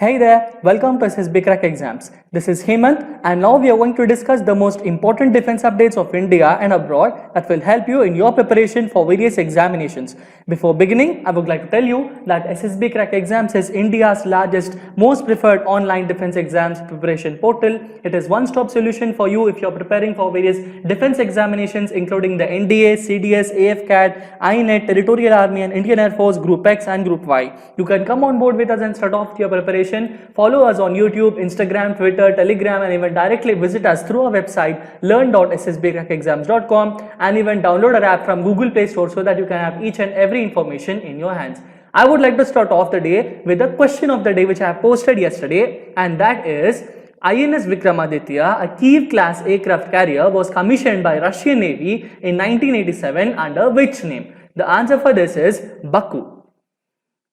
Hey there, welcome to SSBcrack Exams. This is Hemant and now we are going to discuss the most important defense updates of India and abroad that will help you in your preparation for various examinations. Before beginning, I would like to tell you that SSBcrack Exams is India's largest, most preferred online defense exams preparation portal. It is one-stop solution for you if you are preparing for various defense examinations including the NDA, CDS, AFCAT, INET, Territorial Army and Indian Air Force, Group X and Group Y. You can come on board with us and start off your preparation. Follow us on YouTube, Instagram, Twitter, Telegram and even directly visit us through our website learn.ssbcrackexams.com and even download our app from Google Play Store so that you can have each and every information in your hands. I would like to start off the day with the question of the day which I have posted yesterday, and that is INS Vikramaditya, a Kiev class aircraft carrier, was commissioned by Russian Navy in 1987 under which name? The answer for this is Baku.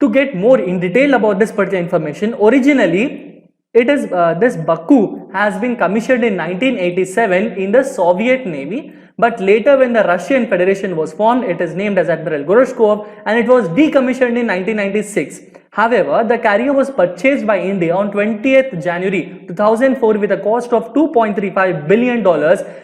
To get more in detail about this particular information, originally this Baku has been commissioned in 1987 in the Soviet Navy, but later when the Russian Federation was formed, it is named as Admiral Goroshkov and it was decommissioned in 1996. However, the carrier was purchased by India on 20th January 2004 with a cost of $2.35 billion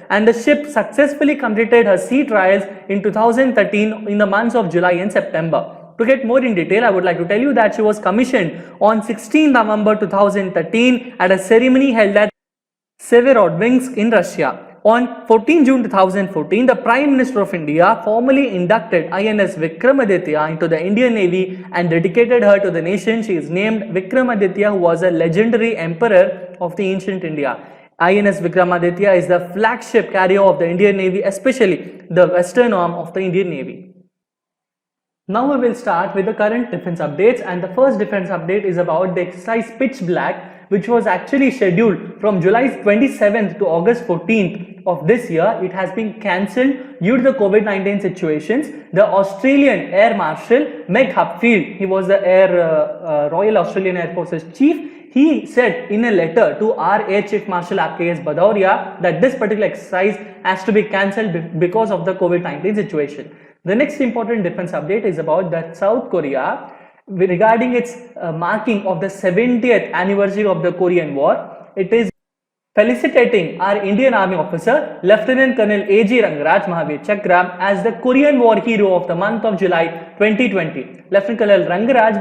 and the ship successfully completed her sea trials in 2013 in the months of July and September. To get more in detail, I would like to tell you that she was commissioned on 16 November 2013 at a ceremony held at Severodvinsk in Russia. On 14 June 2014, the Prime Minister of India formally inducted INS Vikramaditya into the Indian Navy and dedicated her to the nation. She is named Vikramaditya, who was a legendary emperor of the ancient India. INS Vikramaditya is the flagship carrier of the Indian Navy, especially the western arm of the Indian Navy. Now we will start with the current defense updates, and the first defense update is about the exercise Pitch Black, which was actually scheduled from July 27th to August 14th of this year. It has been cancelled due to the COVID-19 situations. The Australian Air Marshal Meg Hupfield, he was the Royal Australian Air Force's chief. He said in a letter to our Air Chief Marshal RKS Bhadauria that this particular exercise has to be cancelled because of the COVID-19 situation. The next important defense update is about that South Korea regarding its marking of the 70th anniversary of the Korean War. It is felicitating our Indian Army officer Lieutenant Colonel A.G. Rangaraj Mahavir Chakra as the Korean War hero of the month of July 2020. Lieutenant Colonel Rangaraj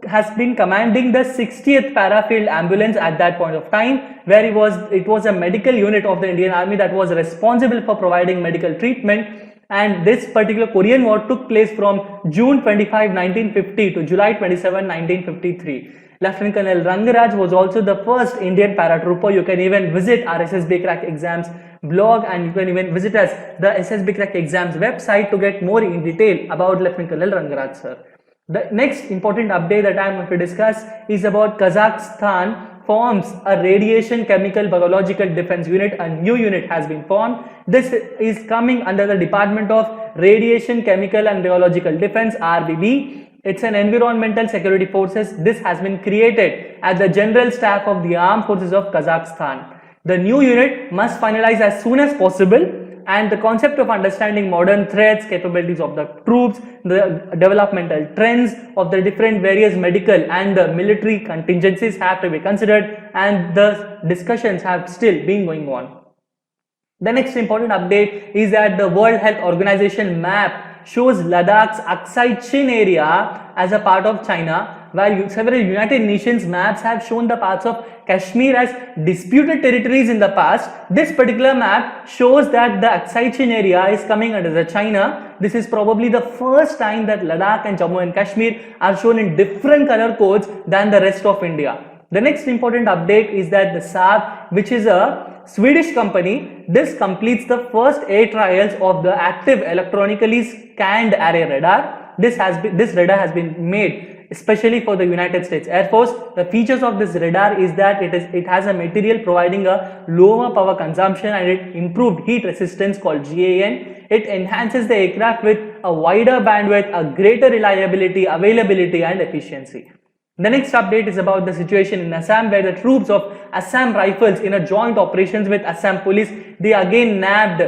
has been commanding the 60th Parafield Ambulance at that point of time, where it was a medical unit of the Indian Army that was responsible for providing medical treatment. And this particular Korean War took place from June 25, 1950 to July 27, 1953. Lieutenant Colonel Rangaraj was also the first Indian paratrooper. You can even visit our SSBcrack Exams blog and you can even visit us, the SSBcrack Exams website, to get more in detail about Lieutenant Colonel Rangaraj sir. The next important update that I am going to discuss is about Kazakhstan forms a radiation chemical biological defense unit. A new unit has been formed. This is coming under the Department of Radiation Chemical and Biological Defense, RBB. It's an environmental security forces. This has been created at the General Staff of the Armed Forces of Kazakhstan. The new unit must finalize as soon as possible, and the concept of understanding modern threats, capabilities of the troops, the developmental trends of the different various medical and the military contingencies have to be considered, and the discussions have still been going on. The next important update is that the World Health Organization map shows Ladakh's Aksai Chin area as a part of China, while several United Nations maps have shown the parts of Kashmir as disputed territories in the past. This particular map shows that the Aksai Chin area is coming under the China. This is probably the first time that Ladakh and Jammu and Kashmir are shown in different color codes than the rest of India. The next important update is that the Saab, which is a Swedish company, this completes the first air trials of the active electronically scanned array radar. This radar has been made especially for the United States Air Force. The features of this radar is that it has a material providing a lower power consumption and it improved heat resistance called GAN. It enhances the aircraft with a wider bandwidth, a greater reliability, availability and efficiency. The next update is about the situation in Assam, where the troops of Assam Rifles in a joint operations with Assam Police, they again nabbed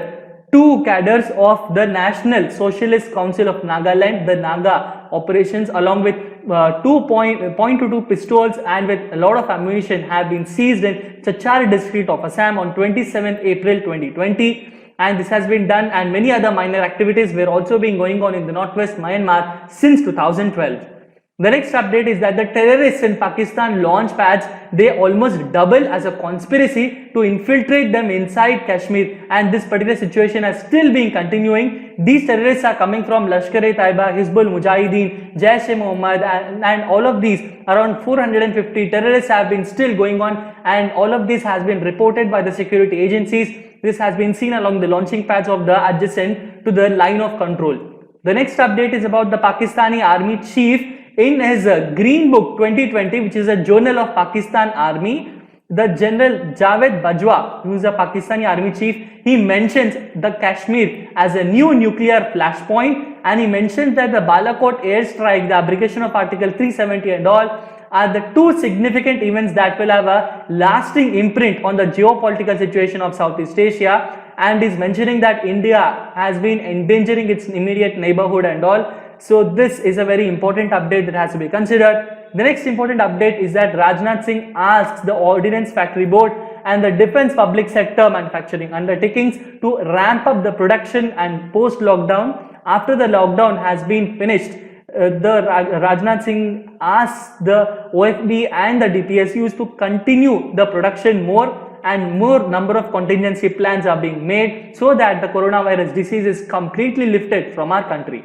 2 cadres of the National Socialist Council of Nagaland, the Naga operations, along with .22 pistols and with a lot of ammunition have been seized in Chachar district of Assam on 27th April 2020. And this has been done, and many other minor activities were also being going on in the northwest Myanmar since 2012. The next update is that the terrorists in Pakistan launch pads, they almost double as a conspiracy to infiltrate them inside Kashmir, and this particular situation is still being continuing. These terrorists are coming from Lashkar-e-Taiba, Hizbul Mujahideen, Jaish-e-Mohammed, and all of these, around 450 terrorists have been still going on, and all of this has been reported by the security agencies. This has been seen along the launching pads of the adjacent to the line of control. The next update is about the Pakistani Army Chief. In his Green Book 2020, which is a journal of Pakistan Army, the General Javed Bajwa, who is a Pakistani Army Chief, he mentions the Kashmir as a new nuclear flashpoint, and he mentions that the Balakot airstrike, the abrogation of Article 370 and all, are the two significant events that will have a lasting imprint on the geopolitical situation of Southeast Asia, and is mentioning that India has been endangering its immediate neighborhood and all. So this is a very important update that has to be considered. The next important update is that Rajnath Singh asks the Ordnance Factory Board and the defense public sector manufacturing undertakings to ramp up the production and post-lockdown. After the lockdown has been finished, the Rajnath Singh asks the OFB and the DPSUs to continue the production more, and more number of contingency plans are being made so that the coronavirus disease is completely lifted from our country.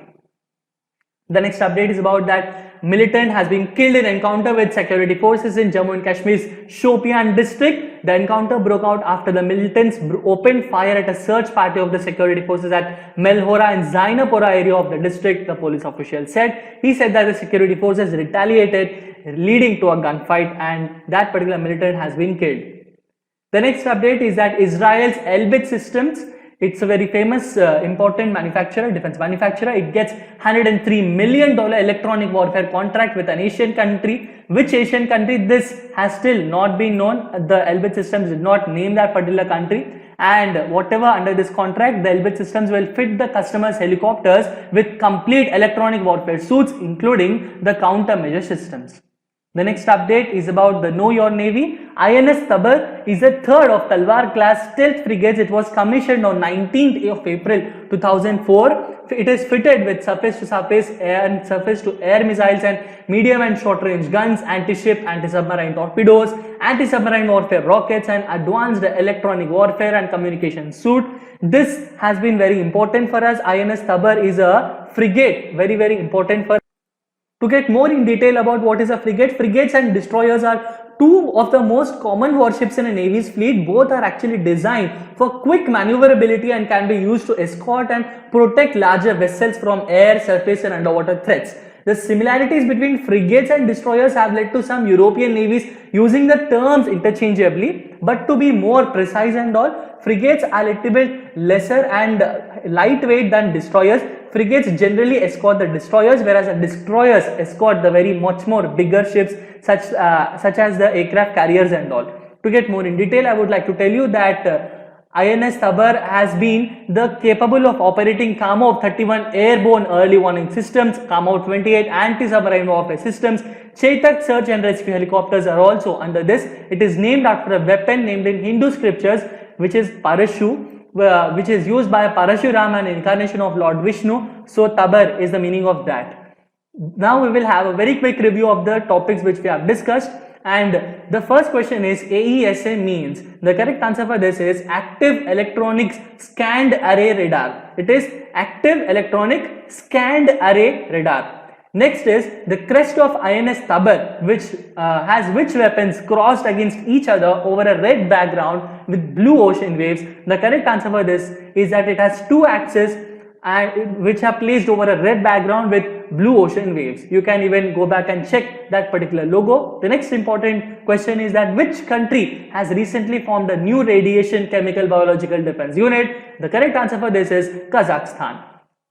The next update is about that Militant has been killed in encounter with security forces in Jammu and Kashmir's Shopian district. The encounter broke out after the militants opened fire at a search party of the security forces at Melhora and Zainapura area of the district, the police official said. He said that the security forces retaliated, leading to a gunfight, and that particular militant has been killed. The next update is that Israel's Elbit Systems, it's a very famous, important manufacturer, defense manufacturer. It gets $103 million electronic warfare contract with an Asian country. Which Asian country? This has still not been known. The Elbit Systems did not name that particular country. And whatever under this contract, the Elbit Systems will fit the customer's helicopters with complete electronic warfare suits, including the countermeasure systems. The next update is about the Know Your Navy. INS Tabar is the third of Talwar class stealth frigates. It was commissioned on 19th of April 2004. It is fitted with surface-to-surface and surface-to-air missiles and medium and short-range guns, anti-ship, anti-submarine torpedoes, anti-submarine warfare rockets, and advanced electronic warfare and communication suite. This has been very important for us. INS Tabar is a frigate, very, very important for us. To get more in detail about what is a frigate, frigates and destroyers are two of the most common warships in a Navy's fleet. Both are actually designed for quick maneuverability and can be used to escort and protect larger vessels from air, surface and underwater threats. The similarities between frigates and destroyers have led to some European navies using the terms interchangeably, but to be more precise and all, frigates are a little bit lesser and lightweight than destroyers. Frigates generally escort the destroyers, whereas the destroyers escort the very much more bigger ships such as the aircraft carriers and all. To get more in detail, I would like to tell you that INS Tabar has been capable of operating Kamo 31 airborne early warning systems, Kamo 28 anti-submarine warfare systems. Chetak search and rescue helicopters are also under this. It is named after a weapon named in Hindu scriptures, which is Parashu, which is used by Parashuram, an incarnation of Lord Vishnu. So Tabar is the meaning of that. Now we will have a very quick review of the topics which we have discussed. And the first question is AESA means. The correct answer for this is Active Electronics Scanned Array Radar. It is Active Electronic Scanned Array Radar. Next is the crest of INS Tabar, which has which weapons crossed against each other over a red background with blue ocean waves. The correct answer for this is that it has two axes which are placed over a red background with blue ocean waves. You can even go back and check that particular logo. The next important question is that which country has recently formed a new radiation chemical biological defense unit? The correct answer for this is Kazakhstan.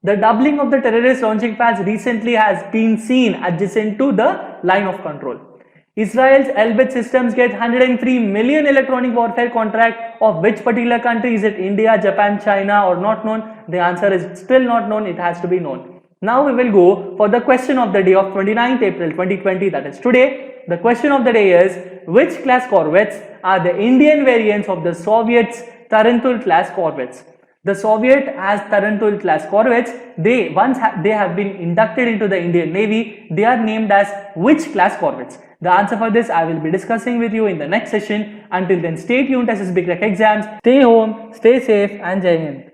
The doubling of the terrorist launching pads recently has been seen adjacent to the line of control. Israel's Elbit Systems gets $103 million electronic warfare contract. Of which particular country? Is it India, Japan, China, or not known? The answer is still not known. It has to be known. Now we will go for the question of the day of 29th April 2020, that is today. The question of the day is, which class corvettes are the Indian variants of the Soviet's Tarantul class corvettes? The Soviet has Tarantul class corvettes. They have been inducted into the Indian Navy. They are named as which class corvettes? The answer for this I will be discussing with you in the next session. Until then, stay tuned to SSB Crack Exams. Stay home, stay safe, and Jai Hind.